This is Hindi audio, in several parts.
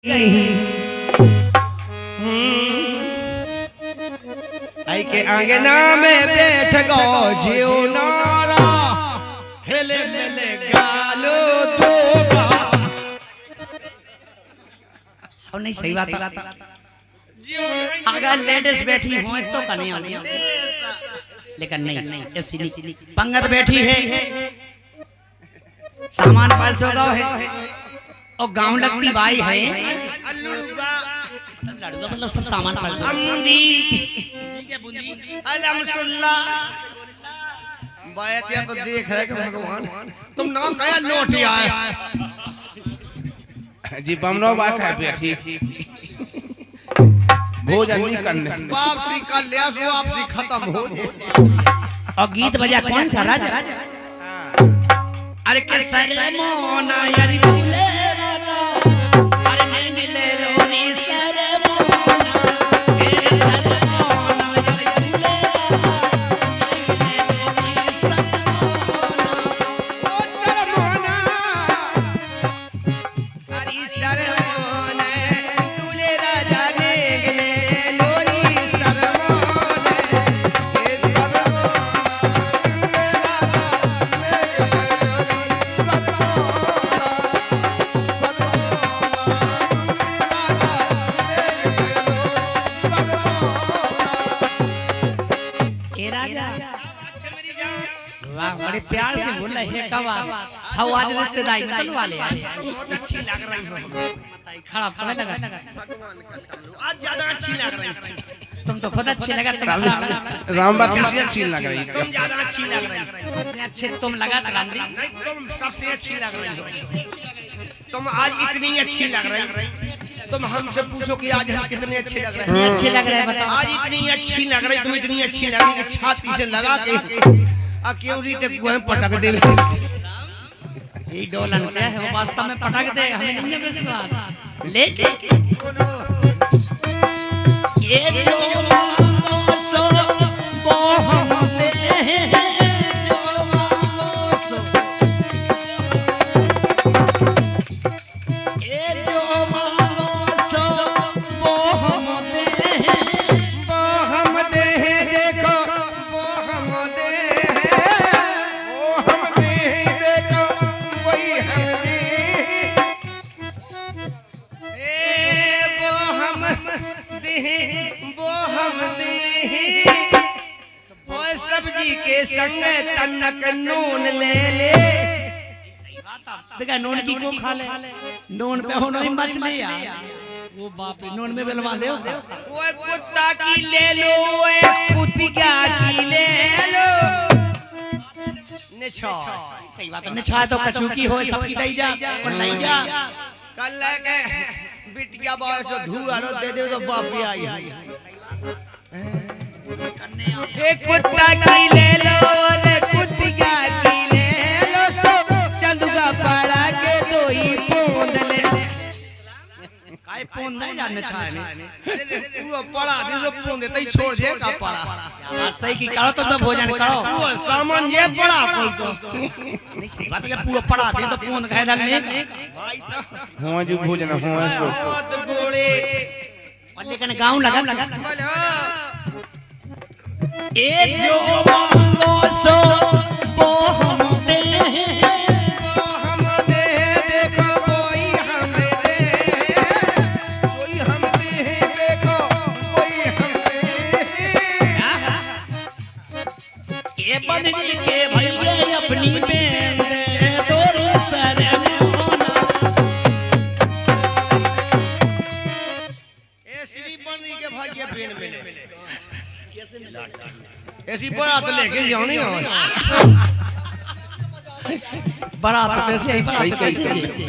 आई के अंगना में बैठ गो जीव नारा हेले मेले गालो दोगा। और नहीं सही बात अगर लेडीज बैठी हो तो कन्या लेकिन नहीं ऐसी नहीं पंगत बैठी है सामान पास होगा है और गांव लगती बाई है लड़का मतलब सब सामान पास बायतिया तो देख रहे कि भगवान तुम नाम क्या लोटिया है जी बमनो बात है बैठी भोजन नहीं करने वापसी का लियास वापसी खत्म हो जाए। और गीत बजा कौन सा राजा अरे के सरे मोना यारी दूल्हे वाला अरे नहीं ले लो नी सरे मोना के सरे मोना यारी दूल्हे वाला अरे सरे मोना दूल्हे राजा देख ले लोरी सरे मोना के सरे वाह बड़े प्यार से बोल रहे हैं कब हम आज रिश्तेदारी में तलवा ले बहुत अच्छी लग रही हो खड़ा पड़ने लगा भगवान का सालू आज ज्यादा अच्छी लग रही हो तुम तो खुद अच्छी लगा तुम राम बात किसी अच्छी लग रही तुम ज्यादा अच्छी लग रही हो सबसे अच्छे तुम लगा गांधी नहीं तुम सबसे अच्छी लग रही हो तुम आज इतनी अच्छी लग रही हो तुम हमसे पूछो कि आज हम कितने अच्छे लग रहे हैं अच्छे लग रहे हैं बताओ आज इतनी अच्छी लग रही तुम इतनी अच्छी लग रही कि छाती से लगा के अकेवरी तक कुएं पटक दे ये डोलन क्या है वो वास्तव में पटक दे हमें नहीं है विश्वास लेकिन ये जो सो वो हमने जो सो ये जो सो वो हमने वो हम दे देखो वो हम दे देखो वही हम दे वो हम दे वो हम दे वो सब्जी के संग तनक नून ले ले देखा नून की को खा ले नून पे हो नहीं मछली यार वो बाप रे नून में बेलवा दे वो कुत्ता की ले लो एक कुतिया की ले लो निछा सही बात है निछा तो कछु की हो सबकी दई जा और नहीं जा कल लगे बिटिया बाय से धू आलो दे दे तो बाप ही आई एक कुत्ता की ले लो रे कुतिया की ले लो तो चंदुगा पड़ा के दो ही पोंद ले काय पोन नहीं जान निछा है वो पड़ा दे जो पोंद तई छोड़ दे का पड़ा बात सही की करो तो भोजन करो वो सामान ये पड़ा कोई तो नहीं सही बात है पूरा पड़ा दे तो पोन कह डालने भाई तो हो जो भोजन हो सो बहुत गोड़े और लेकिन गांव लगा बोलो ए जो मांगो सो वो हम दे वो हम दे देखो कोई हम दे कोई हम दे देखो कोई हम दे ये बन के भैया अपनी बहन दे तोरे सर में होना ए श्री बनी के भाई के पेन मिले कैसे मिला ऐसी बात लेके जानी हो बारात कैसे आई सही बारात कैसे कही जी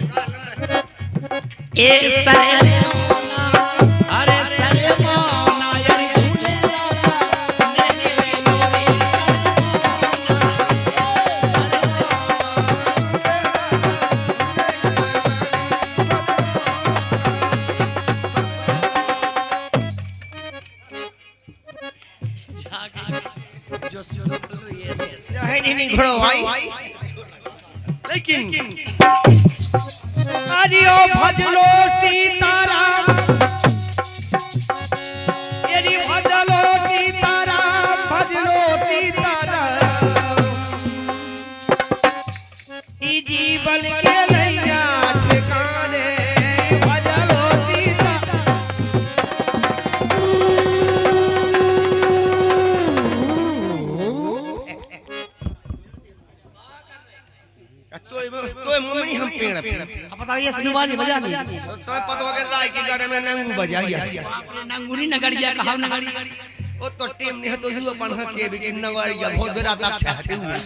ए सर अरे सर मोना यारी दूल्हे नहीं ले लोरी जो ये से है नहीं घोड़ो भाई लेकिन अरे ओ भजलो सीताराम पका ये सुनवाजी बजा ली तो पतो के राय के गाने में नंगू बजाई नंगुरी नगड़िया कहाव नगड़ी ओ तो टीम नहीं तो यू अपन के भी के नगड़िया बहुत बेरा तक छाते हुए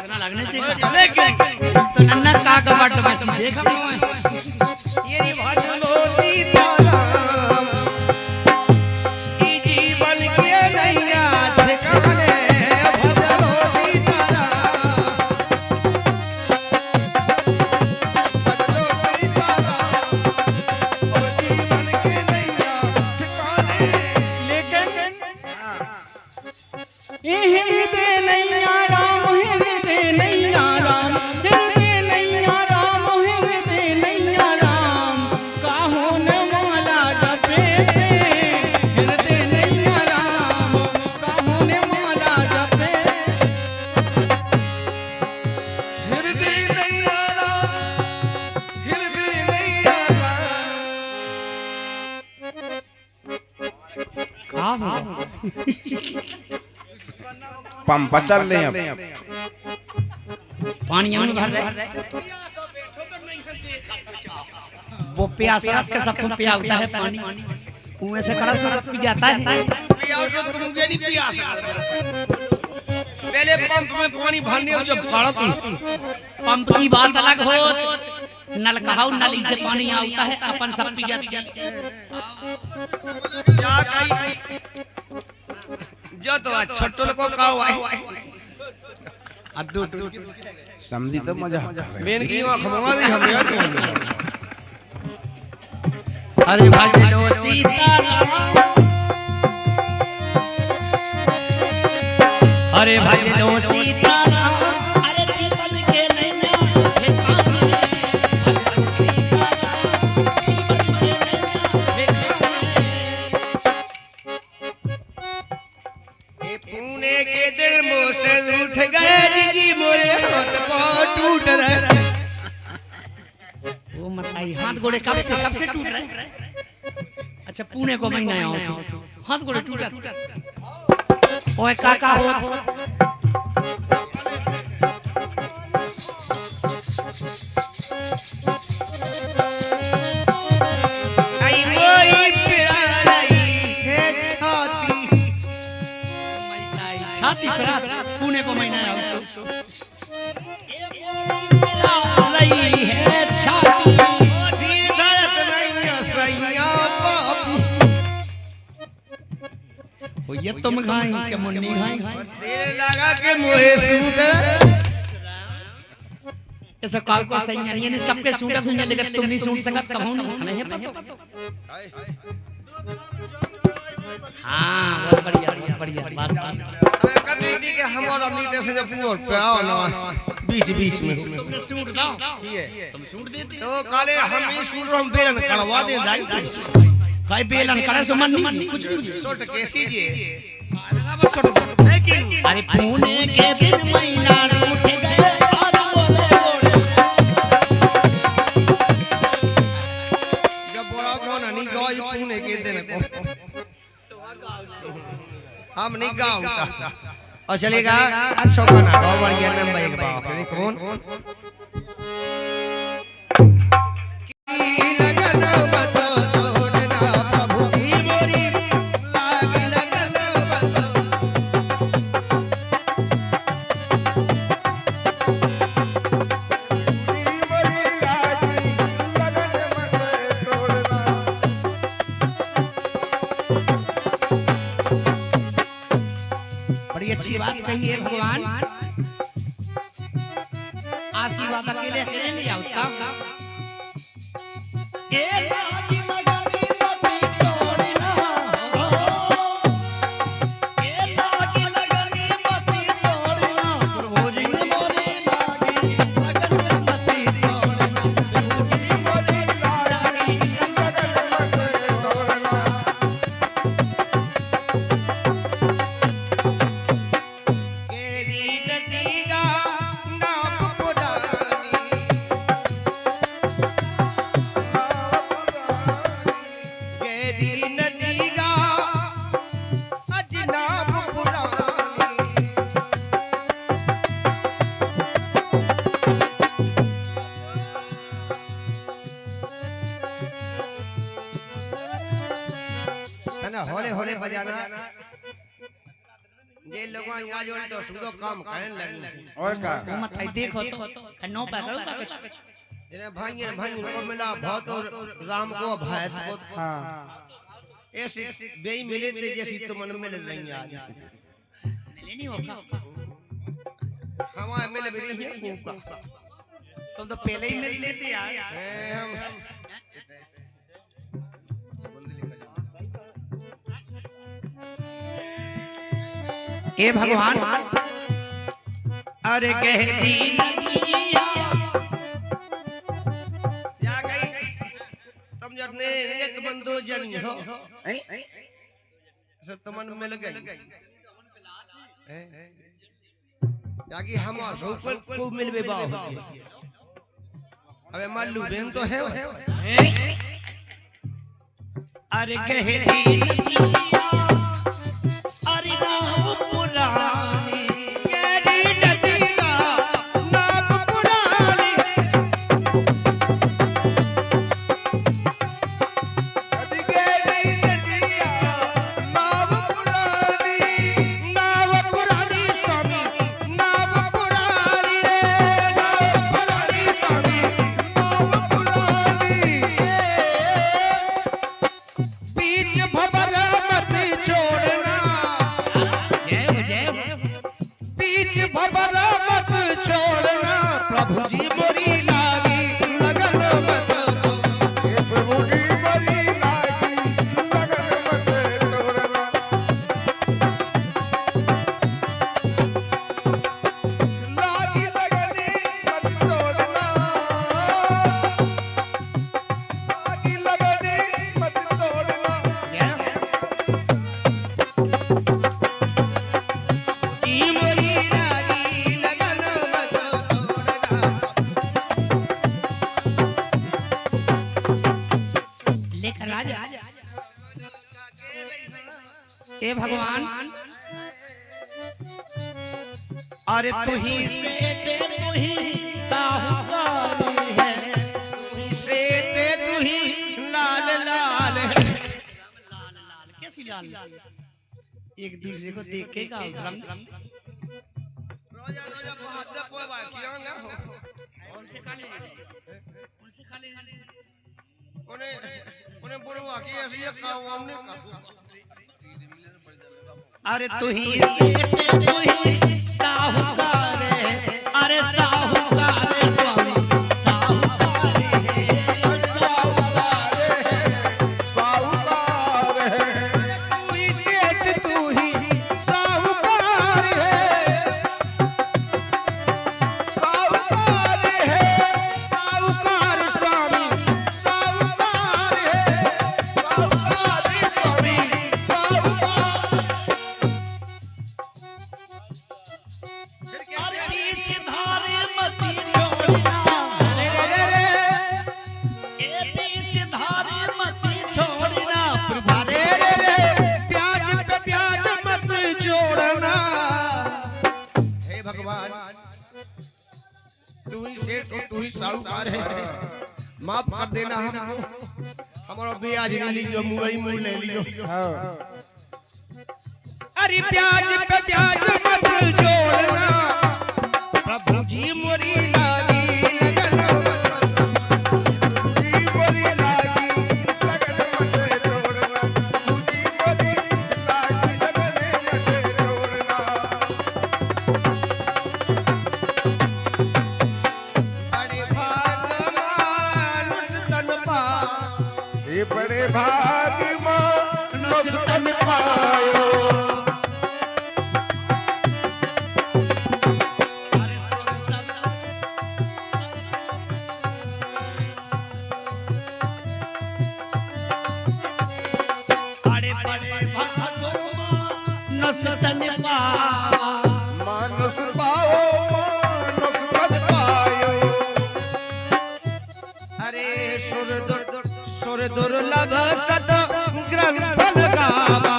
ना लगने देखा लेकिन तो नन्ना का कबाट में देखा ये भजनो सीताराम ई जीवन के नैया ठिकाने भजनो सीताराम भजनो सीताराम और जीवन के नैया ठिकाने लेकिन हृदय नैया राम हृदय नैया राम हृदय नैया राम हृदय नैया राम काहो न माला जपे से हृदय नैया राम काहो न माला जपे हृदय नैया राम हृदय नैया राम पंप चल रहे हैं पानी में भर रहे वो प्यास रात के सबको पिया होता है पानी कुएं से खड़ा सब पी जाता है प्यास तो तुम मुझे नहीं प्यास पहले पंप में पानी भरने और जब गाड़ा पंप की बात अलग हो नल कहाऊ नली से पानी आता है अपन सब पी जाती है क्या कही जो तो छोटो को काऊ आई अद्दू समझी तो मजाक कर रहे बेन की आंख मंगा दी हम यार अरे भजनो सीताराम अरे भजनो सीताराम अरे जीवन के नैया हे कामे भजनो सीताराम जीवन के नैया हे ए पुणे के दिन मोसे उठ गए जी मोरे हाथ पांव टूट रहे वो बताइए हाथ गोड़े कब से टूट रहे अच्छा पुणे को महीना आया हूँ हाथ गोड़े टूटा ओए काका हो आई मोरी पिराई है छाती छाती पर पुणे को महीना आया हूँ लई है छाती धीर धरत नैया सैया बाबू वो ये तुम खाई के मुन्नी खाई तेरे लगा के मोहे सूट ऐसा काल को सही नहीं है सबके सूट दुनिया लेकर तुम नहीं सूट सकत कभू नहीं हमें है पता हाँ बहुत बढ़िया वास्तव कभी दी के हमारा नीते से जब पूरा प्याओ ना बीच में तुमने सूट दाओ है तुम सूट देते तो काले हम ही सूट हम बेलन करवा दे दाई काई बेलन करे सो मन नहीं कुछ भी सोट कैसी जी लगा बस छोड़ लेकिन अरे पुणे के दिन महीना उठ गए और बोले बोले जब बड़ा कौन नहीं गाई पुणे के दिन को हम नहीं गाऊंगा और चलेगा अच्छा गाना गाओ बढ़िया नंबर एक बाप रे कौन की लगन बतो तोड़ना प्रभु की मोरी लागी लगन बतो की मोरी लागी लगन मत तोड़ना बड़ी अच्छी बात कही है भगवान आशीर्वाद अकेले अकेले नहीं आता ए लागी लगनी मती तोड़ना ए लागी लगनी मती तोड़ना प्रभु जी मोरे लागी लगन मती तोड़ना प्रभु जी मोरे लागी लगन मत तोड़ना केरी नदीगा नाप पुरानी नाप पुरानी ना होले होले बजाना जे लोगों यहाँ जो तो सुधो काम कहने लगी और का मत आई देखो तो नो पे करो का कुछ इन्हें भाई को मिला बहुत और राम को भाई को हां ऐसे बेई मिले थे जैसी तो मन में मिल रही आज मिले नहीं होगा हमारे मिले भी नहीं है का तुम तो पहले ही मिल लेते यार हम हे भगवान अरे कहती नदिया जा गई तुम जब ने एक बंदो जन हो सब तो मन मिल गई जाकी हम सुपर को मिलबे बाव अबे मालू बेन तो है अरे कहती नदिया अरे नाम पुरानी केरी नदी का नाम पुरानी नदी केरी नदिया नाम पुरानी स्वामी नाम पुरानी रे नाम पुरानी स्वामी नाम पुरानी बीच भवर मत छोड़ना बीच भवर मत छोड़ना प्रभु जी मोरी लागी लगन मत हे प्रभु जी मोरी लागी लगन मत छोड़ना लागी लगन मत छोड़ना लागी लगन मत छोड़ना की मोरी लागी लगन मत छोड़ना लेकर राजा हे भगवान अरे तू ही सेठ तू ही साहूकार है से ते तू ही लाल लाल है कैसी लाल एक दूसरे को देख के का रोजा रोजा बहुत कोई बात कियांगा और से खाने उन्हें उन्हें बुरवा की ऐसी ये काम हमने का अरे तू ही सेठ तू ही साहूकार है अरे साहूकार है स्वामी साहूकार है साहूकार है साहूकार है तू ही सेठ तू ही साहूकार है साहूकार है साहूकार स्वामी साहूकार है साहूकार स्वामी साहूकार फिर क्या अरे बीच धारे मती छोड़ना रे रे रे ए बीच धारे मती छोड़ना प्रभु रे रे रे प्याज पे प्याज मत जोड़ना हे भगवान तू ही सेठ हो तू ही साहूकार है माफ कर देना हमको हमारा ब्याज नहीं लियो मुरई मुर ले लियो अरे प्याज पे प्याज मत जोड़ना प्रभु जी मोरी लागी लगन मत जी मोरी लागी लगन मत जोड़ना जी मोरी लागी लगन मत जोड़ना बड़े भाग मानुष तन पा ये बड़े भाग मानुष तन पायो अरे बड़े भगवान नसतन पावा मानुष पाओ मानुष तन पायो अरे सुर दुर्लभ सत ग्रंथ गावा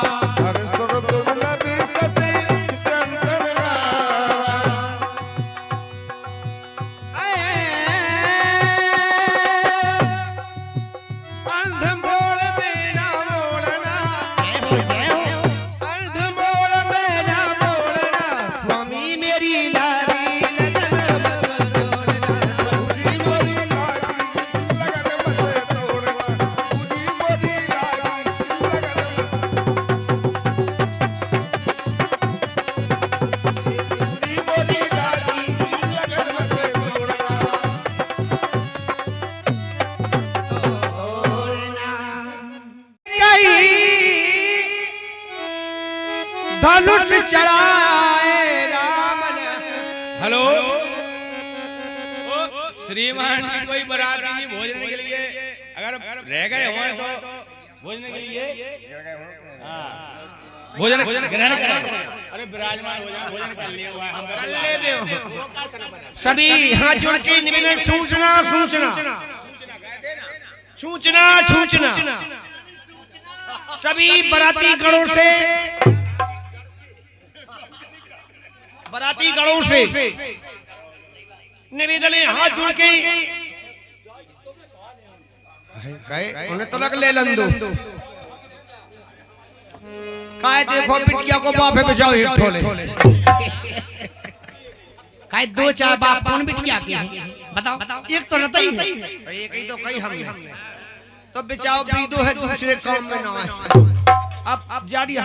अरे सुर दुर्लभ सत ग्रंथ गावा अंध मोड़ बिना मोड़ना धनुष चढ़ाए राम ने। हेलो श्रीमान जी कोई बाराती जी भोजन के लिए अगर रह गए हो तो भोजन के लिए भोजन ग्रहण करें। अरे विराजमान हो जाए भोजन कर लिए हुआ सभी हाथ जोड़ के निवेदन सूचना सूचना सूचना सूचना सभी बराती गणों से निवेदन है हाथ जोड़ के उन्हें तो लग ले लंदो काय देखो बिटिया को बाप है बचाओ एक ठोले काय दो चार बाप कौन बिटिया के हैं बताओ एक तो रहता ही है एक ही तो कहीं हम तो बचाओ बीदो है दूसरे काम में ना है। अब जानी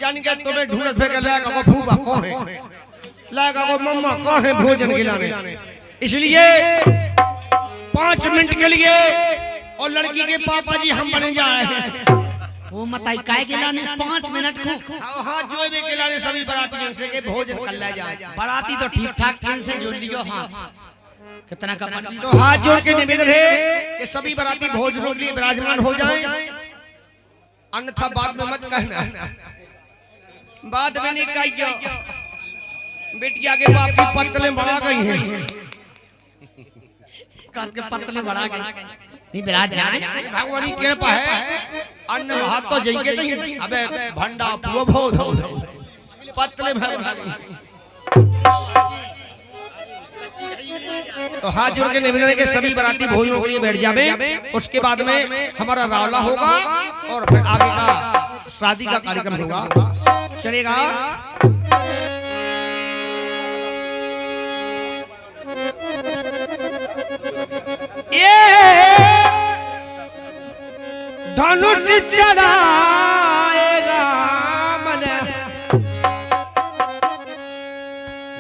जानी क्या तुम्हें ढूंढत फेंक लाएगा वो फूफा कौन है लाएगा वो मम्मा कौन है भोजन खिलाने। इसलिए 5 मिनट के लिए और लड़की के पापा जी हम बने जा रहे हैं। वो मताई काय के लाने 5 मिनट को हाथ जोड़ के खिलाने सभी बराती से के भोजन कर ले जाए। बराती तो ठीक ठाक से जोड़ लियो। हाँ कितना का तो हाथ जोड़ के निवेदन है कि सभी बराती भोजनों के लिए विराजमान हो जाएं, अन्यथा बाद में मत कहना। बाद में नहीं कहियो बिटिया के बाप की पतले बढ़ा गई हैं। के पतले बढ़ा गए नहीं विराज जाए भगवान की कृपा है। अन्न भात तो जाएंगे नहीं। अबे भंडा पुआ भोज पतले बढ़ा गई। तो हाथ जोड़ के निवेदन के सभी बराती भोजनों के लिए बैठ जावे। उसके बाद में हमारा रावला होगा और फिर आगे का शादी का कार्यक्रम होगा। चलेगा ये धनुष चढ़ाए राम ने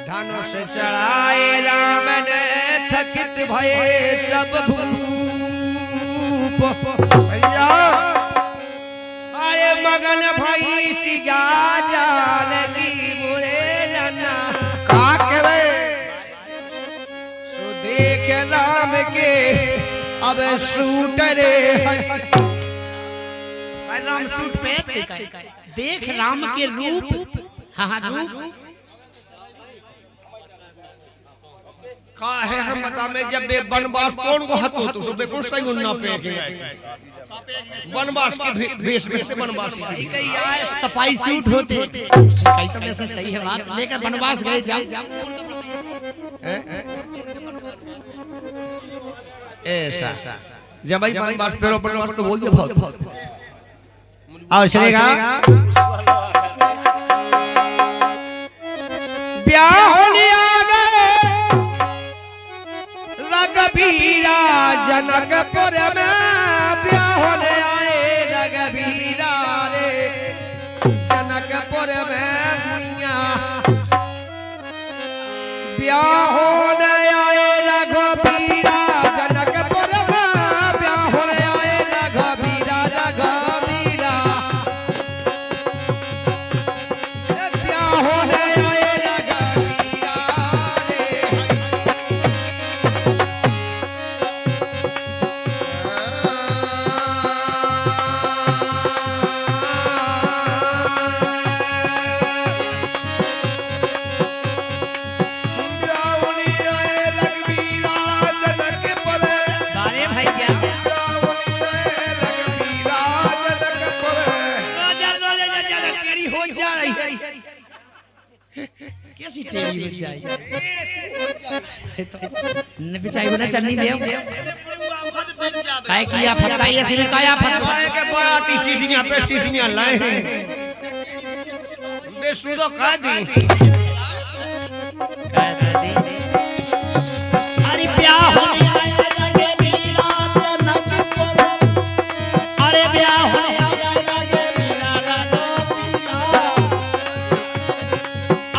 धनुष चढ़ाए राम ने थकित भये सब भूप भैया अरे मगन भई सिया जानकी मुरे नन्ना का करे सो देख राम के अब सूटरे राम सूट पे देख राम के रूप। हाँ रूप का है हम बता में जब बे वनवास कौन को हतो तो सुबह कौन सही उन्ना पे के वनवास के भेष में वनवास सफाई सूट होते कई तो वैसे सही है बात लेकर वनवास गए जाओ ऐसा जब भाई वनवास पेरो वनवास तो बोल दे बहुत और चलेगा ब्याह होने आ गए रघुबीरा जनकपुर में ब्याह होने आए रघुबीरा रे जनकपुर में मुइया ब्याह होने आए रघुबीरा जनकपुर में ब्याह होने आए रघुबीरा रघुबीरा ब्याह होने आए रघुबीरा रे कैसी टेढ़ी हो जाए बिचाई होना चलनी दे काय किया फटकाई ऐसे में काया फटकाई के बराती सीसियां पे सीसियां लाए हैं बे सुदो का दी अरे ब्याह होने आया लगे वीरा जनकपुर अरे ब्याह होने आया लगे वीरा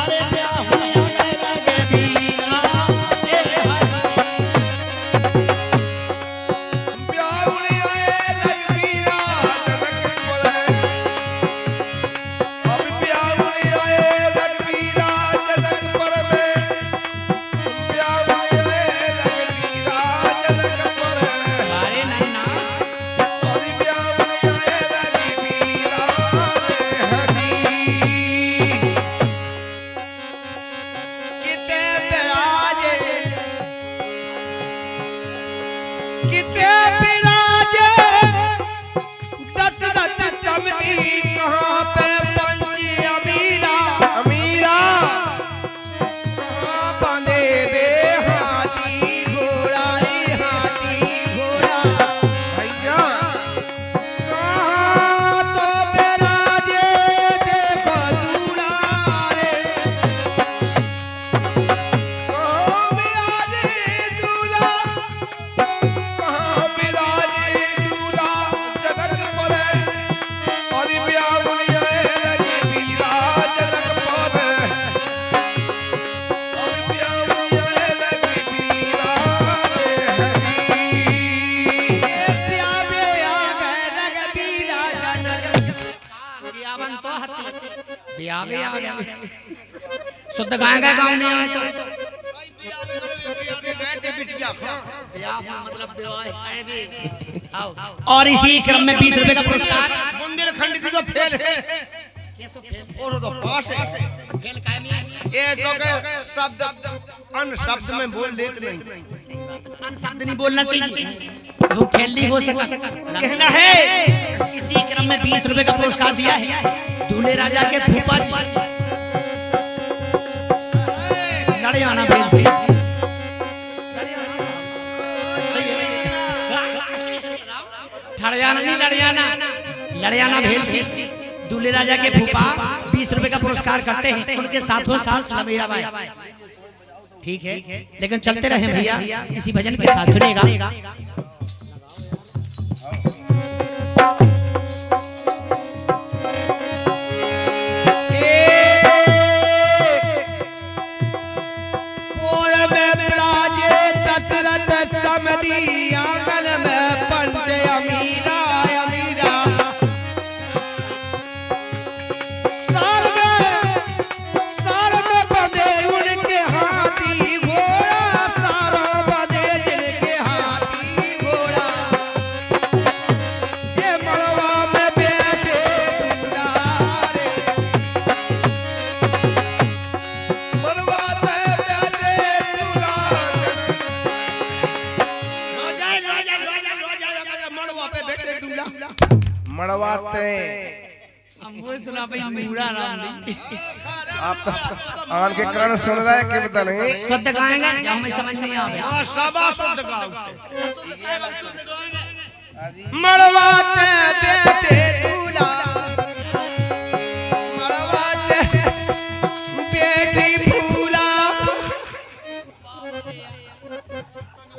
अरे ब्याह होने आया लगे वीरा ब्याहुनी आए रघुबीरा जनकपुर अब ब्याहुनी आए आवे आ गया शुद्ध गाय का गाँव में आए तो गए थे बिटिया खा और इसी क्रम में 20 रुपए का पुरस्कार मंदिर खंड की तो फेल है और तो पास है ये तो के शब्द अन शब्द में बोल देते नहीं शब्द नहीं बोलना चाहिए वो खेल नहीं हो सका कहना है इसी क्रम में 20 रुपए का पुरस्कार दिया है दूल्हे राजा के फूफा जी लड़ियाना भेल से ठड़ियाना नहीं लड़ियाना भेल से दूल्हे राजा के फूफा 20 रुपए का पुरस्कार करते हैं उनके साथों साथ लमेरा भाई ठीक है लेकिन चलते रहे भैया इसी भजन के साथ सुनेगा आंगन में पंच अमीरा अमीरा सार में बंधे उनके हाथी घोड़ा सारा बंधे जिनके हाथी घोड़ा ये मड़वा में बैठे दुलारे मड़वा में बैठे दुलारे मड़वाते सुना भाई मूड़ा राम जी आप तो आन के कान सुन रहा है कि पता नहीं शुद्ध गाएंगे हमें समझ नहीं आ रहा सबा शुद्ध गाओ मड़वाते बेटे दूल्हा मड़वाते बेटी फूला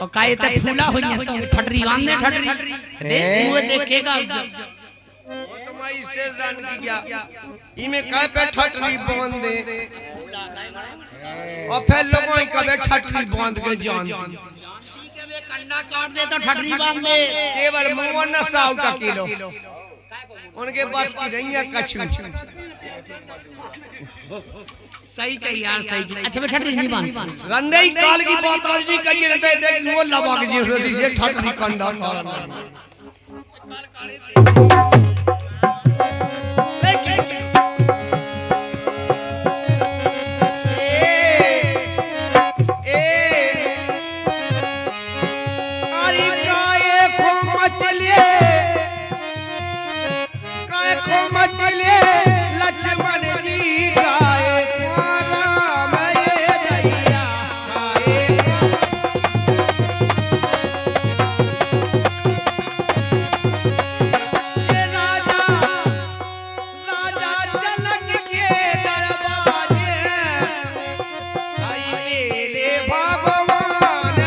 और काहे तक फूला हो गया तो ठटरी बांधने ठटरी देख मुंह देखेगा तुम्हारी से जान की क्या इमे काय पे ठटरी बांध दे और फिर लोगों ही कबे ठटरी बांध के जान कंडा काट दे तो ठटरी बांध दे केवल मुंह न साउ का किलो उनके पास की नहीं है कछु सही कही यार सही अच्छा मैं ठटरी नहीं बांध रंदई काल की बात आज नहीं कही रहते देख वो लबा के जी से ठटरी कंडा काट लक्ष्मण जी गाए राम ये दैया राजा जनक के दरबारे आई मेरे भगवान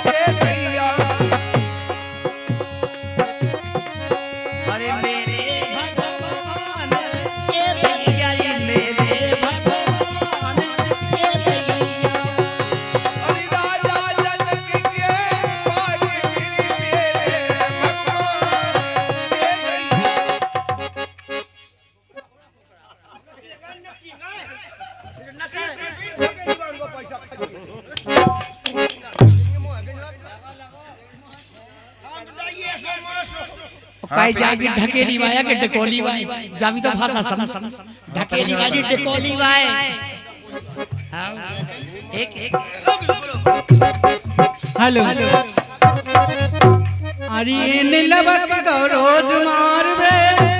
ये दैया अरे मेरे भगवान ये दैया ये मेरे भगवान ये दैया राजा जनक के बाग मेरे भगवान ये दैया काई जागी ढकेली वाया के डकोली वाई जावी तो भाषा समझ ढकेली वाली डकोली वाई हां एक हेलो अरे नीलबक को रोज मारबे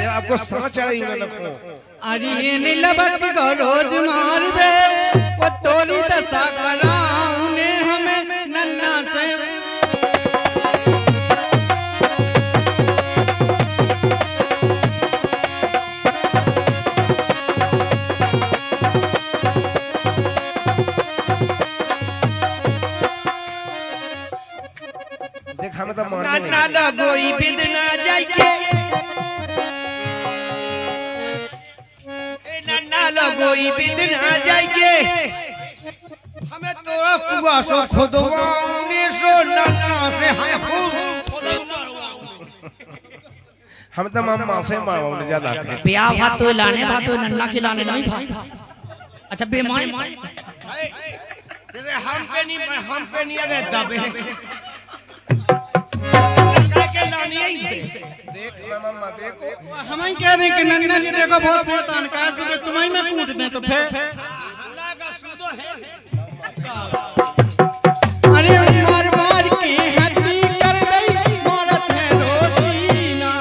आपको समझ आ रही है लखो अरे नीलबक को रोज मारबे वो तोरी दशा कराऊने हमें नन्ना से देख हमें तो मान नहीं ना लगोई बिदना जाइए ना लगोई बिदना जाइए हमें तो कुआ सो खुदवाने सो नन्ना से हम खूब हम तो मम्मा से मांगो ज्यादा ब्याह भात तो लाने भात तो नन्ना खिलाने नहीं भाई। अच्छा बेमान जैसे हम पे नहीं अरे दबे के लानी है देख मम्मा देखो हम ही कह दें कि नन्ना जी देखो बहुत शैतान का है, सुबह तुम्हें मैं कूट दें तो फिर अल्लाह का सूदो है। अरे मार मार के हड्डी कर दई मारत है रोजीना।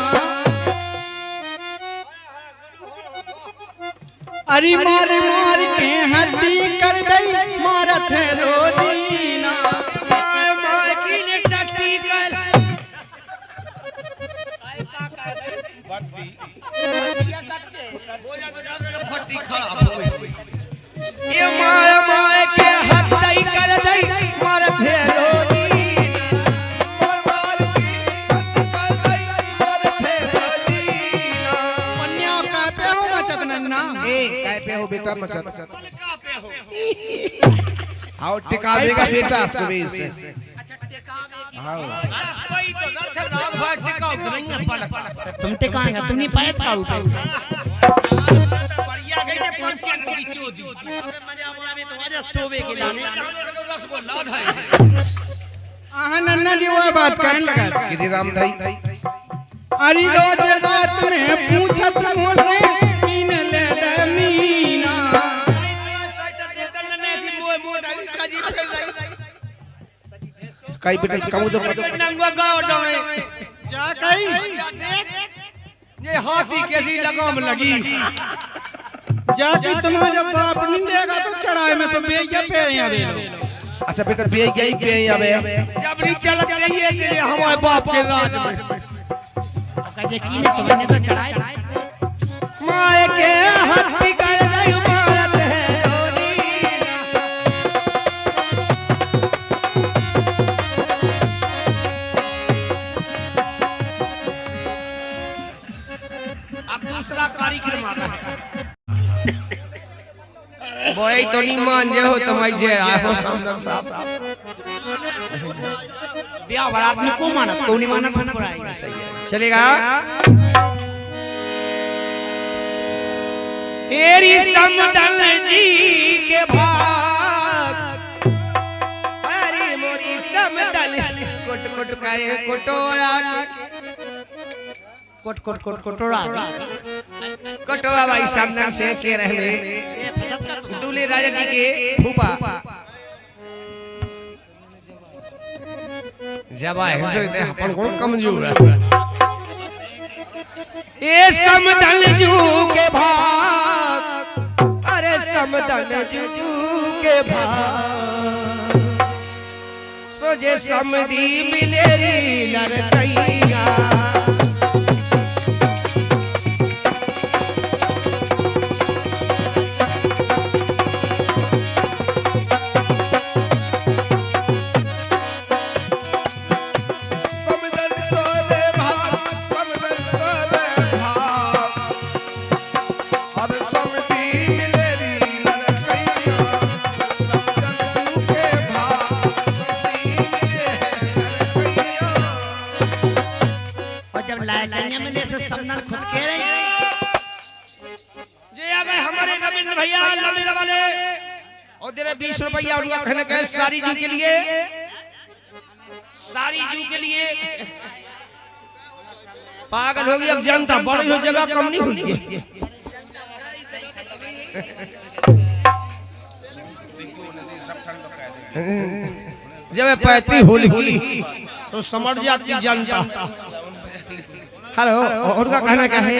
अरे मार मार के हड्डी कर दई मारत है रोजीना। मां की ने टट्टी कर फट्टी खराब हो गई। ये मार के हत्या कर दई मारत है रोजीना। मार की हत्या कर दई मारत है रोजीना। अन्या का पे हो मचत नन्ना। ए काय पे हो बेटा मचत का पे हो आओ टिका देगा बेटा सुबह से हाँ भाई तो रथ रात भर टिकाओ नहीं है पलक तुम टिकाएगा तुम नहीं पाए का ऊपर बढ़िया गई ने पंचियन की चोदी मजा में तो आजा सोवे के लाने रसगुल्ला है। आहा नन्ना जी वो बात करने लगा। किधर राम भाई अरे रोज रात में पूछत मुझसे कीन ले दे मीना। कई बेटा कमु तो नंगवा गांव डाए जा कही ये हाथी कैसी लगाम लगी। जाके तुम्हारा जब बाप नहीं देगा तो चढ़ाए में सब बेइया पैर यहाँ दे लो। अच्छा बेटा पे गई पे आवे जब नहीं चलत गई है कि हमारे बाप के राज में कहे की ने तुमने तो चढ़ाए माए के हत्ती कर दई मारत है रोजीना। अब दूसरा कारीगर मार रहा है। बोई तो नहीं मान जे हो तुम जे आहो समझम साहब ब्याह बारात में को मानत को नहीं मानत हम पड़ाई सही है चलेगा। तेरी समदल जी के भाग अरे मोरी समदल कुट कुट करे कुटोरा कोट कोट कोट कोटोरा कटोरा भाई समदल से के रहले दूल्हे राजा जी के फूफा जब आए हो दे अपन को कमजोर है। ए समदल जू के भाग अरे समदल जू के भाग सोजे समदी मिलेरी लड़कैया। लायकानिया में से समनर खुद कह रहे हैं जे आ गए हमारे रविंद्र भैया लमेरा वाले और तेरे 20 रुपया उनका कहने के सारी जू के लिए पागल होगी अब जनता बड़ी हो जगह कम नहीं हुई है। जब पैती होली तो समझ जाती जनता। हेलो उनका कहना क्या है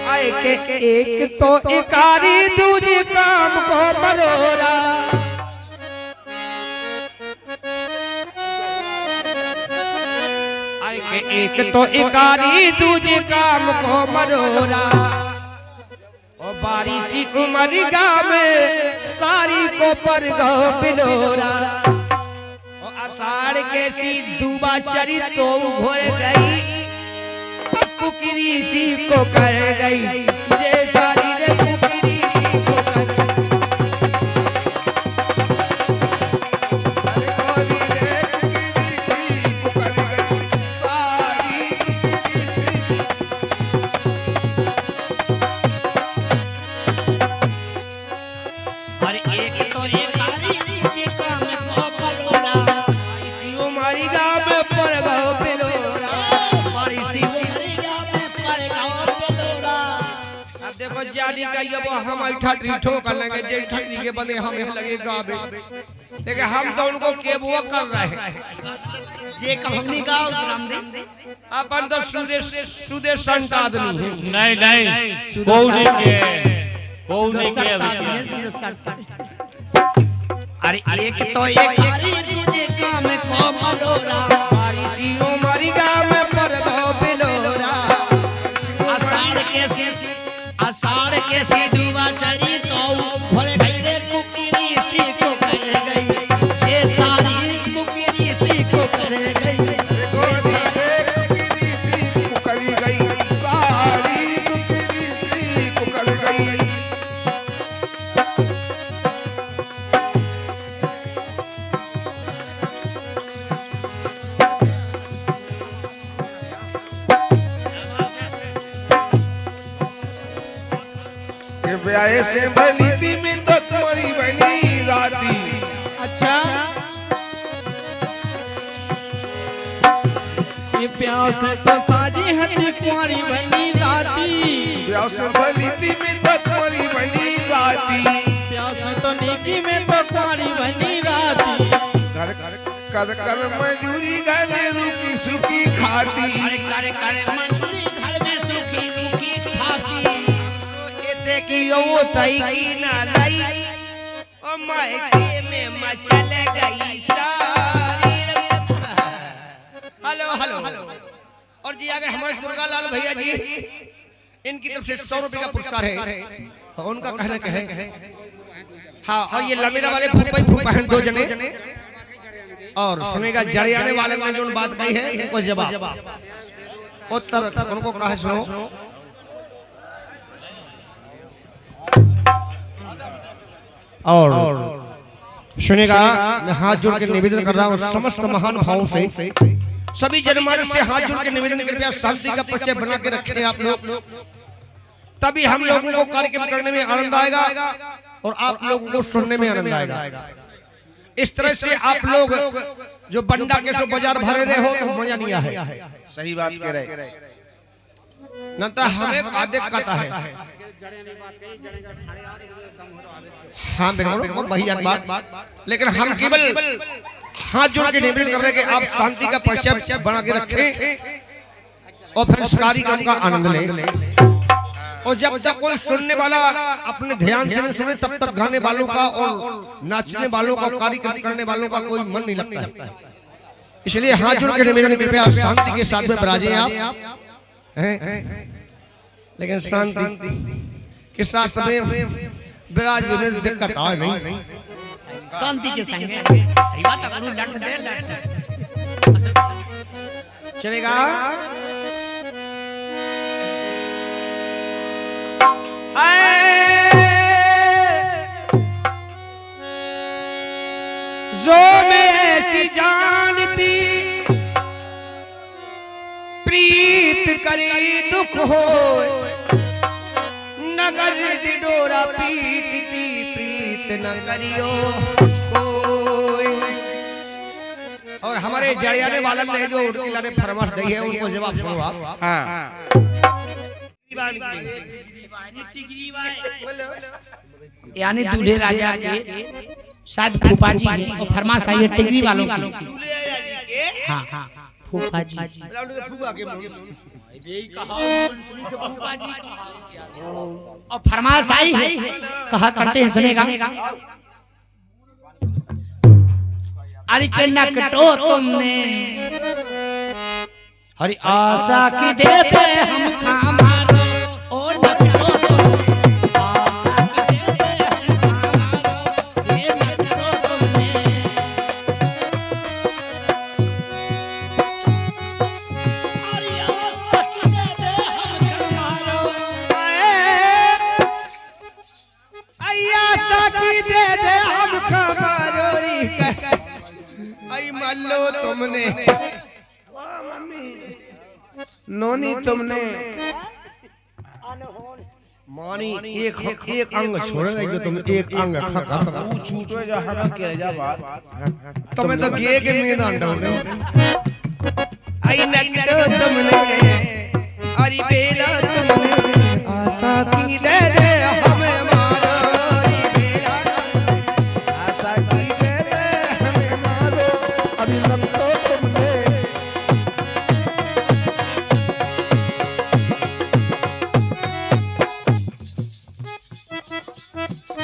आए के एक तो इकारी दूजी काम को मरोरा। आए के एक तो इकारी दूजी काम को मरोरा। ओ बारी सी उमर में सारी को पर गो बिलोरा। ओ आषाढ़ के सी डूबा चरी तो घोर गई कुकरी सी को कर गई ये सारी रे कुकरी सी को कर गई। अरे गोरी रे कुकरी सी को कर गई सारी कुकरी सी। अरे एक तो एक आदमी जी काम को बलोरा इसी हमारी गाँव में पर गो पिलोरा। बड़ी सी उमरी गाँव में पर गाँव बलोरा। अब देखो जानी का ये वो हम ऐठा ट्रीठो कर लेंगे जे ठंडी के बंदे हमें लगे गावे, लेकिन हम तो उनको केबुआ कर रहे हैं। जे कब हमने गाँव रामदेव अपन तो सुदेश संत आदमी है। नहीं नहीं कोई नहीं के अरे एक तो एक आदमी जी काम को बलोरा इसी हमारी गाँव में पर गो पिलोरा। आषाढ़ के सी दुआ चली तो भले गई रे कुकरी सी को कर गई ये सारी कुकरी सी को कर गई। अरे गोरी रे कुकरी सी को कर गई सारी कुकरी सी को कर गई। के ब्याह से भली थी में तो तुम्हारी बनी राती। अच्छा ये प्यास तो साजी हती कुंवारी बनी राती। ब्याह से भली थी में तो तुम्हारी बनी राती। प्यास तो नेकी में तो कुंवारी बनी राती। कर कर कर मजूरी घर में रुकी सुखी खाती। करे करे मंजूरी घर में सुखी सुखी खाती। देखी वो तई की ना लाई ओ मायके में मचल गई सारी। हेलो हेलो और जी आगे हमारे दुर्गा लाल भैया जी, इनकी तरफ से 100 रुपए का पुरस्कार है। और उनका कहना क्या है, हाँ, और ये लमीरा वाले फूफा हैं 2 जने, और सुनेगा जड़ियाने वाले ने जो बात कही है उनको जवाब उत्तर उनको कहा सुनो। और सुनेगा, मैं हाथ जोड़ के निवेदन कर रहा हूँ समस्त महान भावों से, सभी जनमानस से हाथ जोड़ के निवेदन कृपया शांति का परिचय बना के रखें आप लोग, तभी हम लोगों को कार्यक्रम करने में आनंद आएगा और आप लोगों को सुनने में आनंद आएगा। इस तरह से आप लोग जो बंडा के सो बाजार भरे रहे हो तो मजा नहीं आए। सही बात कह रहे। न तो हमें कादे काटा है। हाँ बिल्कुल वही बात, लेकिन हम केवल हाथ जोड़ के निवेदन कर रहे हैं कि आप शांति का परिचय बना के रखें और फिर इस कार्यक्रम का आनंद लें। और जब तक कोई सुनने वाला अपने ध्यान से नहीं सुने तब तक गाने वालों का और नाचने वालों का, कार्यक्रम करने वालों का कोई मन नहीं लगता है। इसलिए हाथ जोड़ के निवेदन कृपया शांति के साथ में बराजे आप हैं, लेकिन शांति के साथ में विराज में दिक्कत आ नहीं। शांति के संग सही बात है, गुरु लट दे लट चलेगा। जो मैं ऐसी जानती प्रीत करे दुख हो, नगर डिडोरा पीटती प्रीत न करियो कोई। और हमारे जड़ियाने वाले ने जो उनके लाने फरमाइश दी है उनको जवाब सुनो आप। हाँ यानी दूल्हे राजा के शायद फूफा जी हैं और फरमाइश आई है टिगरी वालों की। हाँ हाँ फूफा जी और फरमाइश आई है, कहा करते हैं सुनेगा। अरे के न कटो तुमने हरी आशा की देते हम खामारो और न कटो तुमने आशा की देते हम खामारो ये न कटो तुमने। अरे आशा की देते वाह मम्मी नोनी तुमने मानी एक अंग छोड़ रही जो तुम एक अंग खा तू छूटो जा हम के जा बात तुम्हें तो गे के मेन अंडा हो आई नकटो तुमने अरे बेला तुमने आशा की दे दे हमें मारो अरे बेला आशा की दे दे हमें मारो अभी लग तो तुमने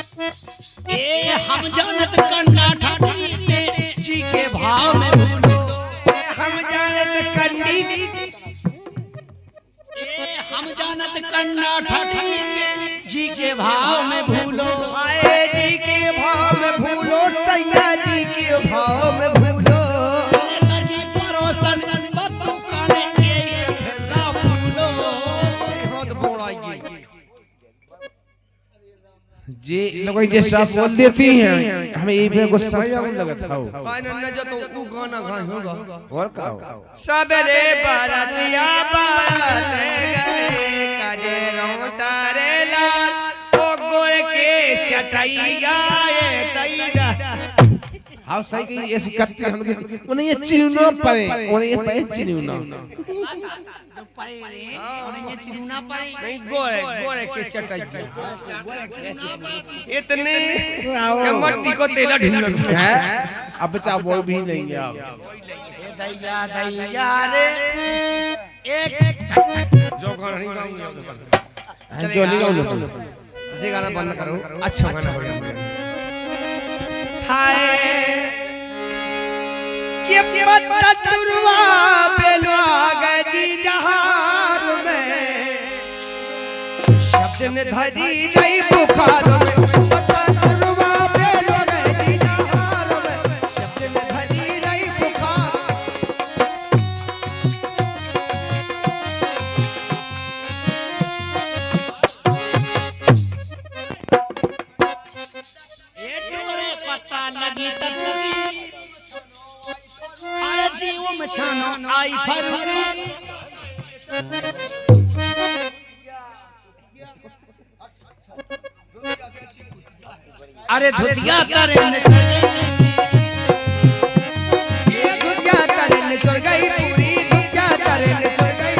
ए हम जानत कंडा ठाठी में जी के भाव में भूलो हम जानत कंडी ए हम जानत कंडा ठाठी में जी के भाव में भूलो आए जी के भाव में भूलो सैया जी के भाव में भूलो लगी परोसन बतू काने के ठेला भूलो बहुत बोलाएगी जी लोग ये सब बोल देती हैं हमें ये भी गुस्सा आने लगा था कान न जो तो तू गाना गाई होगा और का सबरे बारातिया बारात गए काजे रो तारे लाल ओ गोर के चटाई गाए तैरा हां सही कही ऐसी करते हम के उन्हें ये चिन्ह पड़े उन्हें ये पे चिन्ह पाए रे और ये चिरूना पाए नहीं गोरे के चटाई इतने मट्टी को तेला ढूंढ है अब बच्चा वो भी नहीं है आप दैया दैया रे एक जो गाना नहीं गाऊंगा जो नहीं गाऊंगा इसे गाना बंद करो अच्छा गाना हो गया हाय के पत्ता तुरवा बेलवा गजी जहार में शब्द ने धरी नहीं बुखार में पत्ता तुरवा बेलवा गजी जहार में शब्द ने धरी नहीं बुखार ए तोरे पता लगी तक लगी अरे जीव मछानो आई फरूरी अरे धुतिया करे ये दुनिया तरन चढ़ गई पूरी दुनिया तरन चढ़ गई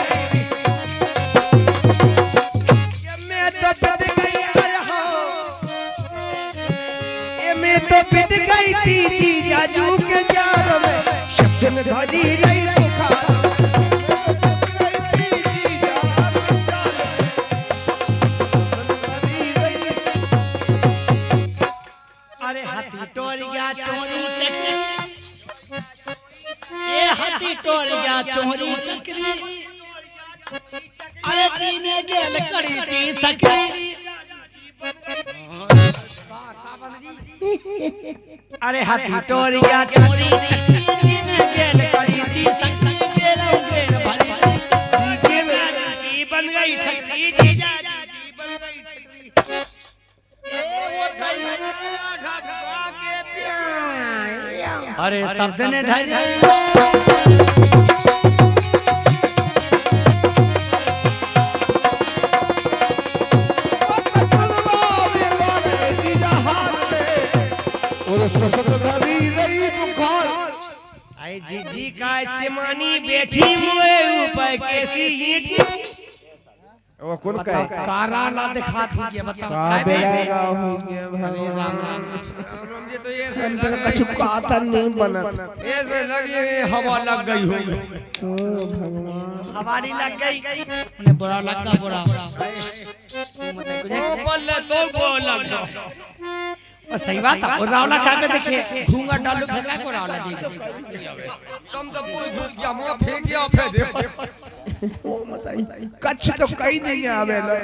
ये मैं तो पिट गई अरे हो ये मैं तो पिट गई थी जीजा जू के जार में शब्द में धरी रही बुखार अरे हाथी टोरिया चोरी चकरी ए हाथी टोरिया चोरी चकरी अरे जीने गेल करी टी सकरी अरे हाथी टोरिया चोरी चकरी जीने गेल करी टी सकरी गेलो गेल भरी जी बन गई ठकरी जीजा जी बन गई ठकरी ढबका के प्यार अरे शब्द ने धरी और ससत धरी रही बुखार आई जीजी का चमानी बैठी मोए ऊपर कैसी ईंटी वो कौन का है काराला दिखा थी के बताओ का बेड़ा हो गया भगवान राम जी तो ये से हम तो कछु काता नहीं बनत ऐसे लगी हवा लग गई होगी ओ भगवान हमारी लग गई ने बुरा लगता बुरा ओ बल्ले तो बोल लग गया और सही बात है और रावला खा के देखिए घूंगा डालू फेंका को रावला देखिए तुम तो पूरी भूत गया मुंह फेंक गया फे देखो कछ तो कहीं नहीं आवे लो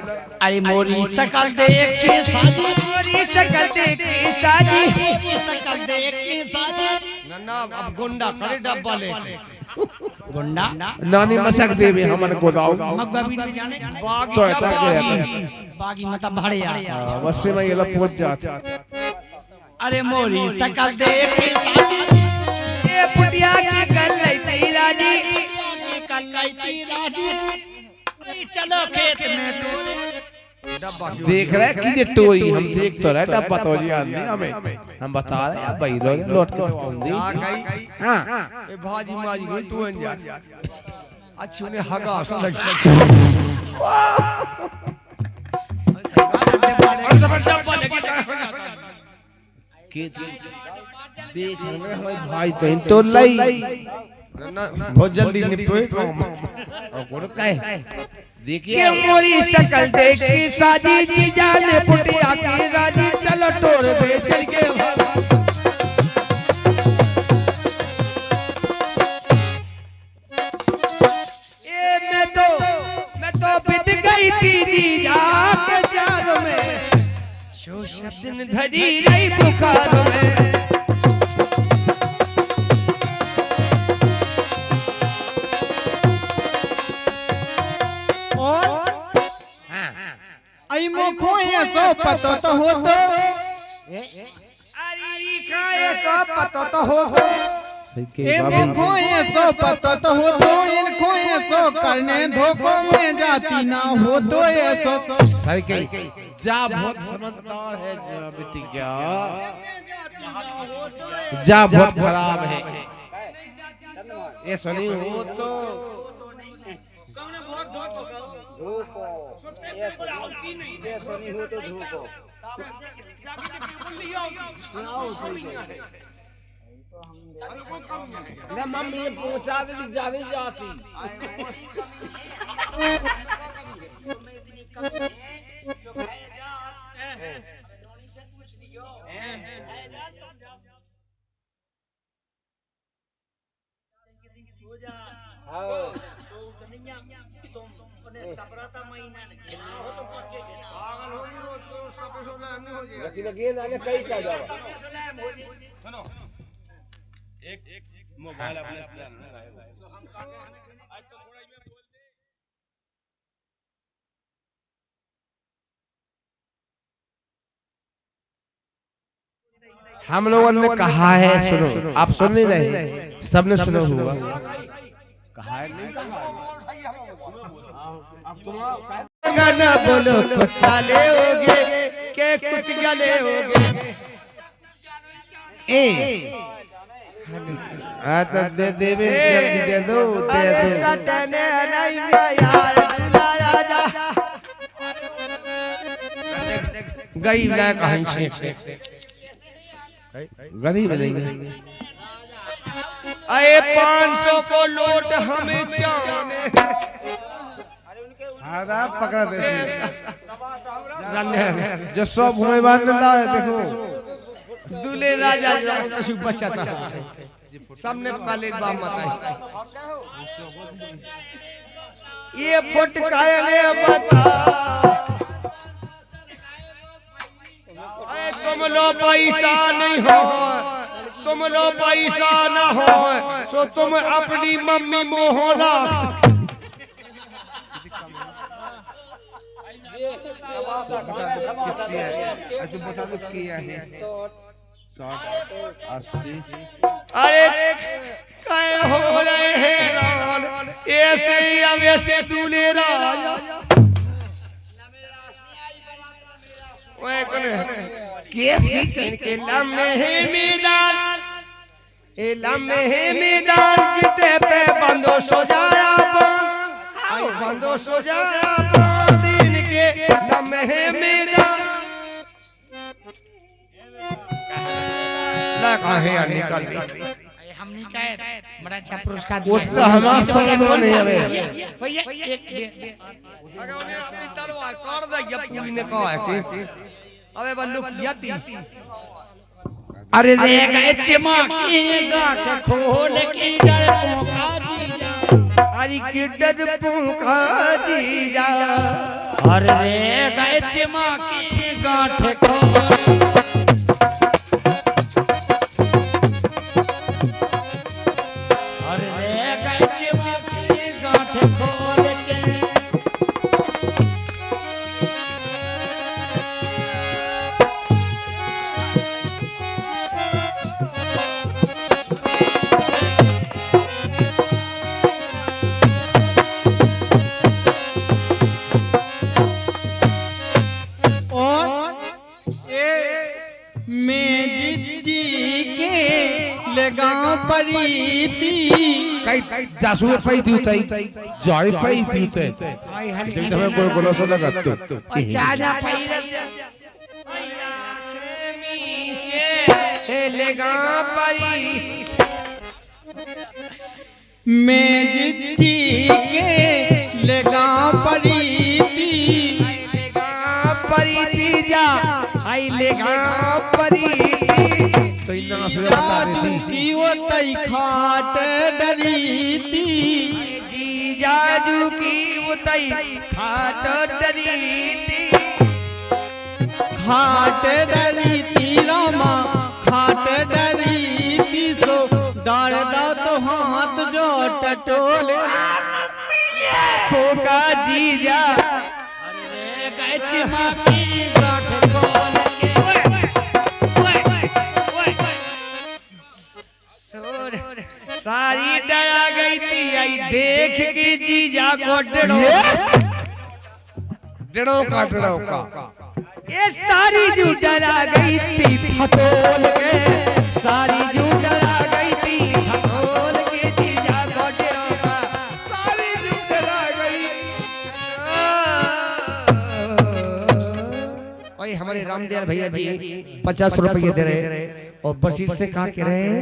अरे मोरी सकल देख के साजी मोरी सकल देख के साजी मोरी सकल देख के साजी नन्ना अब गुंडा खड़े डब्बा ले गुंडा नानी मसक देवे हमन को दाओ मग्गा बीट में जाने बागी तो क्या ऐसा बागी बागी मतलब भाड़िया वसे में ये लोग पहुंच जाते अरे मोरी सकल देख के साजी ये पुटिया की गल लेती गई थी राजी, चलो खेत में टोले। देख रहे की ये टोरी हम देख तो रहे डब्बा तो जी आदमी हमें हम बता रहे हैं भाई लोग लौट के आऊंगी आ गई हां ए भाजी माजी गई तू अन जा अच्छी उन्हें हगा सा लगी देख रहे भाई भाई कहीं तो लई बहुत जल्दी निपटोए काम और कौन कहे देखिए ये मोरी शकल देख के साजी जी जाने पुटिया की राजी चलो टोर बेचल के ये मैं तो बित गई थी जी जाके जार में जो शब्द न धरी रही बुखार में मुखो ये सो पतो तो हो तो अरे खाए सो पतो तो हो तो ए मुखो ये सो पतो तो हो तो इनको ये सो करने धोखो में जाती ना हो तो ये सो सही कही जा बहुत समझदार है जा बेटी क्या जा बहुत खराब है ये सुनी हो तो ना मम्मी ये पहुंचा दे जानी जाती सुनो एक मोबाइल अपने हम लोगों ने कहा है सुनो आप सुन नहीं रहे सबने सुना हुआ कहा है नहीं गाना बोलो कुत्ता ले होगे के कुतिया ले होगे ए तो दे देवे जल्दी दे दो सटने नहीं यार दूल्हा राजा गरीब लायक कहीं से गरीब नहीं अरे 500 को लोट हमें चाने आधा पकड़ा दे जो सब हुए बांधता है देखो दूल्हे राजा जो बचाता है सामने वाले बाप माता ये फुटकार में बता अरे तुम लो पैसा नहीं हो तुम लो पैसा ना हो सो तुम अपनी मम्मी मोहरा बता दो किया है 80 अरे काय हो रहे हैं ऐसे ही अब ऐसे दूल्हे राजा ओए कने केस इनके लम्हे मैदान ए लम्हे मैदान जिते पे बंदो सजाया बंदो सजाया दिन के लम्हे मैदान ला काहे निकल हमने क्या बड़ा अच्छा पुरस्कार वो दिया तो हमारा समय नहीं हवे भैया एक अगर उन्हें अपनी तलवार काट दे या पूरी ने कहा है कि अबे बंदूक यती अरे रे गए चमकीगा के खोल के डर पोका जीजा अरे किडर पुका जीजा अरे रे गए चमकीगा के खोल अरे रे गए चमकीगा के खोल के कई जासुए पई थी उतई जॉय पई थी उतई आई हर जब हमें कोई कोलो सो लगा तो और चाजा पैर लेगा परी मैं जिज्जी के लेगा परीती परी जा आई लेगा परी तो इन ना से बता रही थी की वो तई खाट डरीती जी जाजू की उतई खाट डरी थी खाट डरीती रामा खाट डरीती सो डार दा तो हाथ जो टटोले पोका जीजा गचमा की गांठ खोल के सारी डरा गई थी आई देख के जीजा को डरो डेढ़ों का ये सारी जू डरा गई थी फटोल के सारी जू डरा गई थी फटोल के जीजा को डरो का सारी जू डरा गई ओए हमारे रामदयाल भैया जी 50 रुपये दे रहे और बशीर से कहा कह रहे हैं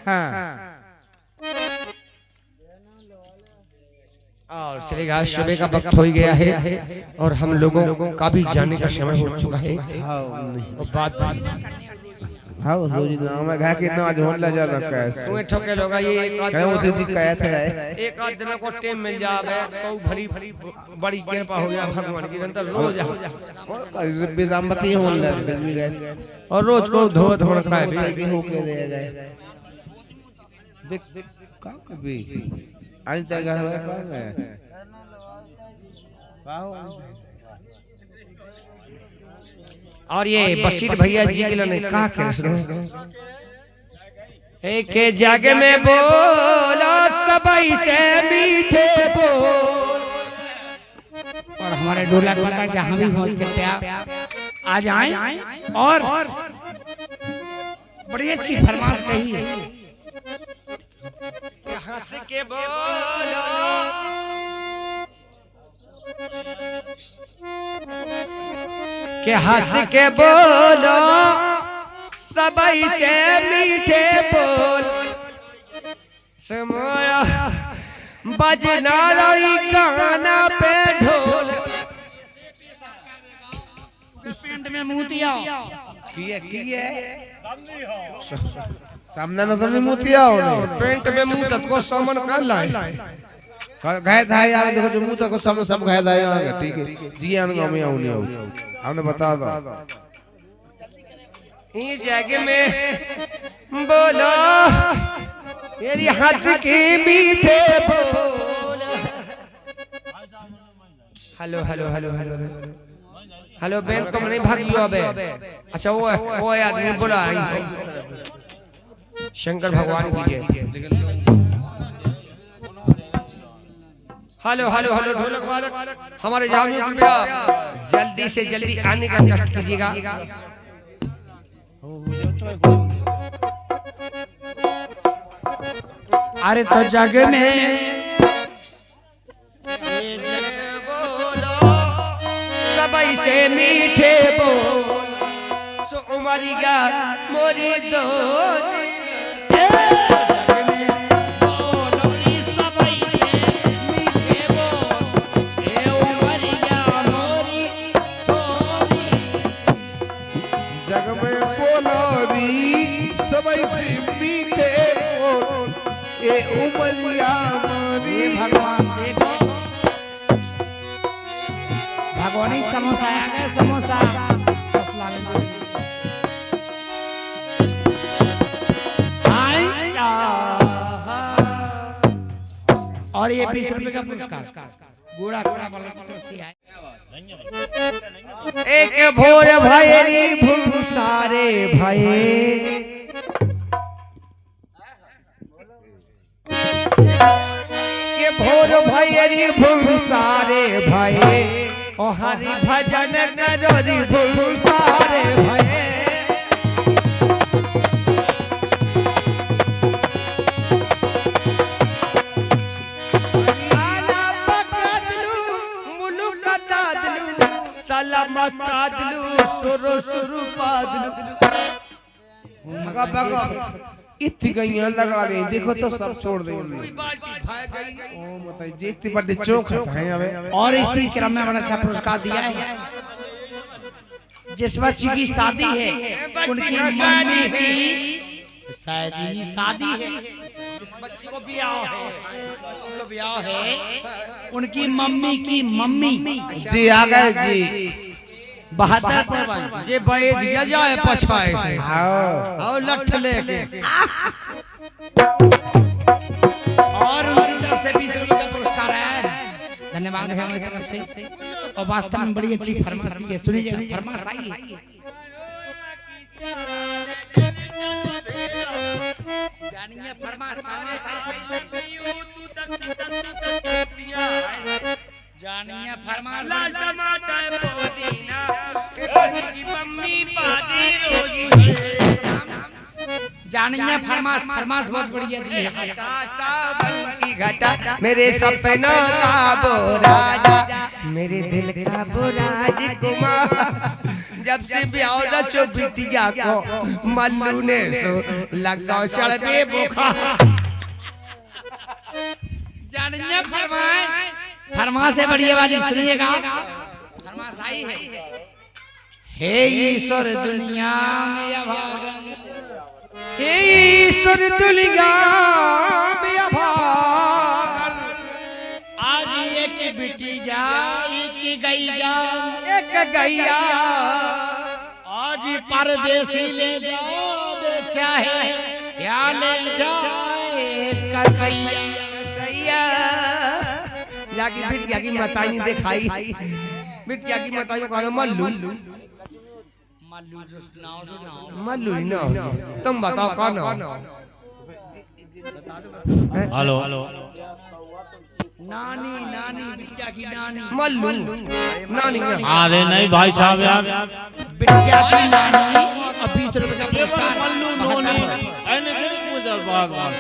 हाँ और चलेगा सुबह का वक्त हो गया है और हम लोगों का भी जाने का समय हो चुका है और बात हां रोज ना मैं कहा कि ना आज होने ज्यादा कैसे सुए ठोके लोग ये एक आध कहे वो थी कहे थे एक आध दिन को टाइम मिल जावे तो भरी बड़ी कृपा हो गया भगवान की अंदर रोज और भी रामवती होने लगे भी गए और रोज को धोत हो रखा है भी हो के रह गए का कभी आज तक घर में कौन है और ये बशीर भैया जी के लिए कहा के सुनो एक जग में बोलो सबई से मीठे बोल और हमारे ढोलक पता जहां भी हो के प्यार आ जाएं और बड़ी अच्छी फरमाइश कही है हंस के बोलो के हंस के बोलो सबई से मीठे बोल समोरा बजना रही गाना पे ढोल पेंट में मोतिया किए सामने नजर नहीं मोतिया हो पेंट में मुंह तक को सामान कर लाए गए था यार देखो जो मुंह तक को सामने सब गए था यार ठीक है जी आऊंगा मैं आऊं नहीं हमने बता दो इस जगह में बोलो तेरी हाथ के मीठे बोल hello hello hello hello hello बहन तुम नहीं भागियो अबे अच्छा वो आदमी बोला शंकर भगवान की जय हेलो हेलो हेलो ढोलक वादक हमारे जामिया कृपया जल्दी से जल्दी आने का कष्ट कीजिएगा अरे तो जग में सबई से मीठे बोल सो उमरिया मोरी दो जग में बोलोरी सबई से मीठे बोल ए उमरिया मारी भगवान देखो भगवानी समोसा आ गए समोसा असला में और ये 20 रुपए का पुरस्कार गोड़ा गोड़ा वाला तरफ से आए एक भोर भैरी भूम सारे भाई ये भोर भैरी भूम सारे भाई ओ हरि भजन करो रे भूम सारे भाई मतादलू सुरु सुरु पादलू भगा भगा इतनी गईयां लगा दे देखो तो सब छोड़ दे कोई बाल्टी भाग गई ओ मतलब जीतती बड़ी चौक है हमें और इसी क्रम में बड़ा अच्छा पुरस्कार दिया है जिस बच्ची की शादी है उनकी मम्मी की शादी शादी है जिस बच्ची को ब्याह है उनकी मम्मी की मम्मी जी आ गए जी 72 जे बे दिया जाए पछाए से आओ और लठ लेके और उनकी तरफ से 20 रुपए का पुरस्कार है धन्यवाद है हमारी तरफ से और वास्तव में बड़ी अच्छी फरमाइश दी है सुनिए फरमाइश आई है जानिए फरमाइश जानिए फरमाइश लाल टमाटर पुदीना की मम्मी पादी रोजी जानिए फरमाइश बहुत बढ़िया दी है सावन की घटा मेरे सपनों का वो राजा मेरे दिल का वो राजकुमार जब से ब्याह रचो बिटिया को मल्लू ने सो लगा चढ़े बुखार जानिए फरमाइश है बढ़िया वाली सुनिएगा फरमाइश आई है हे ईश्वर दुनिया में अभागन हे ईश्वर दुनिया में अभागन आज एक बिटी जा एक गैया एक गैया आज परदेसी ले जाओ चाहे या ले जाए कसैया सैया जाकी बिटिया की मताई नहीं दिखाई बिटिया की मताई को कहना मल्लू मल्लू ही ना हो तुम बताओ कौन हो हेलो नानी नानी बिटिया की नानी मल्लू नानी है। अरे नहीं भाई साहब यार बिटिया की नानी और 20 रुपए का पुरस्कार मल्लू नोनी ऐने क्यों पूछा भगवान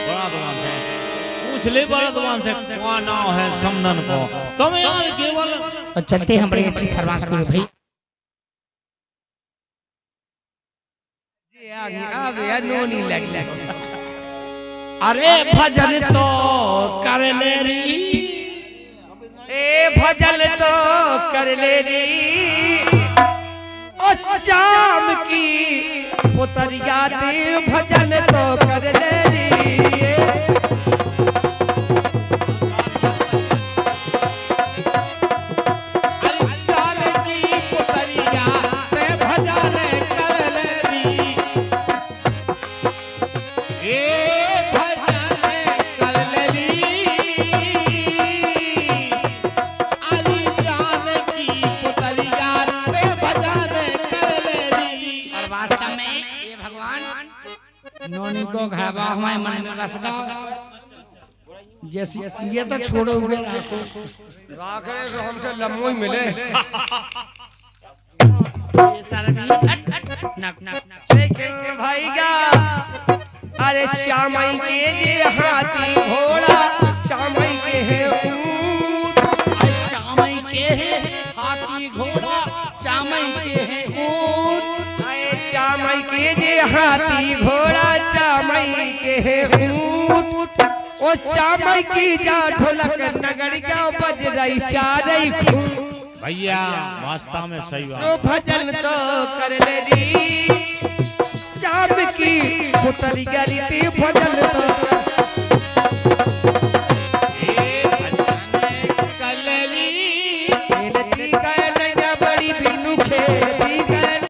बड़ा भगवान से पूछ ले बड़ा भगवान से कौन नाम है समदन को तुम यार केवल और चलते हम बड़ी अच्छी फरमाइश करो भाई आ गया नोनी लग अरे भजन तो कर ले री ए भजन तो कर ले री ओ शाम की पुतरिया दे भजन तो कर ले री शाम की पुतरिया दे भजन कर ले री ए नोनी को घरवा हमारे मन में बस गया जैसे ये तो छोड़ो हुए रखो राखने से हमसे लम्बो ही मिले ये सारा भी नक लेकिन भाईगा अरे श्यामई के जे हाथी घोड़ा श्यामई के है ऊंट चामई के है हाथी घोड़ा चामई के है ऊंट अरे श्यामई के जे हाथी घोड़ा श्यामई के है ऊंट ओ श्यामई की जा ढोलक नगरी गाँव बज रही चारई खूब भैया वास्तव में सही बात सो भजन तो कर ले री शाम की पुतरी गरी भजन तो